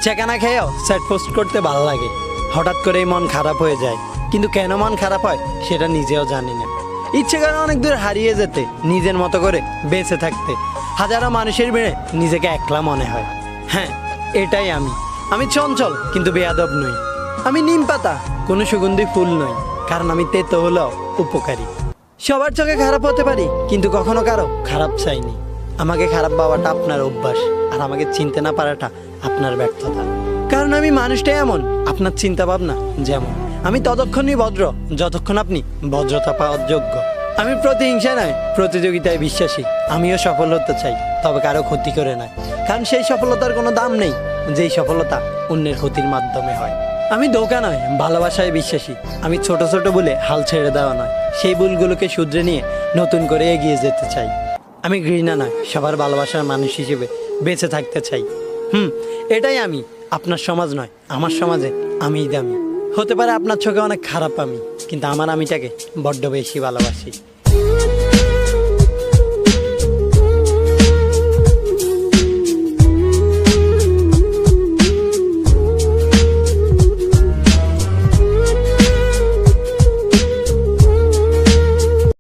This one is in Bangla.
চেকানা খেয়েও স্যাট পোস্ট করতে ভালো লাগে, হঠাৎ করেই মন খারাপ হয়ে যায়, কিন্তু কেন মন খারাপ হয় সেটা নিজেও জানি না। ইচ্ছে করে অনেক দূর হারিয়ে যেতে, নিজের মতো করে বেঁচে থাকতে, হাজারো মানুষের ভিড়ে নিজেকে একলা মনে হয়। হ্যাঁ, এটাই আমি চঞ্চল কিন্তু বেয়াদব নই। আমি নিম পাতা, কোনো সুগন্ধি ফুল নই, কারণ আমি তেতো হলেও উপকারী। সবার চোখে খারাপ হতে পারি, কিন্তু কখনো কারো খারাপ চাইনি। আমাকে খারাপ ভাবাটা আপনার অভ্যাস, আর আমাকে চিনতে না পারাটা আপনার ব্যর্থতা। কারণ আমি মানুষটাই এমন, আপনার চিন্তা ভাবনা যেমন। আমি ততক্ষণই ভদ্র যতক্ষণ আপনি ভদ্রতা পাওয়ার যোগ্য। আমি প্রতিহিংসা নয়, প্রতিযোগিতায় বিশ্বাসী। আমিও সফল হতে চাই, তবে কারো ক্ষতি করে নয়, কারণ সেই সফলতার কোনো দাম নেই যেই সফলতা অন্যের ক্ষতির মাধ্যমে হয়। আমি ধোঁকা নয়, ভালোবাসায় বিশ্বাসী। আমি ছোট ছোট বলে হাল ছেড়ে দেওয়া নয়, সেই ভুলগুলোকে শুধরে নিয়ে নতুন করে এগিয়ে যেতে চাই। আমি ঘৃণা নয়, সবার ভালোবাসার মানুষ হিসেবে বেঁচে থাকতে চাই। এটাই আমি। আপনার সমাজ নয়, আমার সমাজে আমিই দামি। হতে পারে আপনার চোখে অনেক খারাপ আমি, কিন্তু আমার আমিটাকে বড্ড বেশি ভালোবাসি।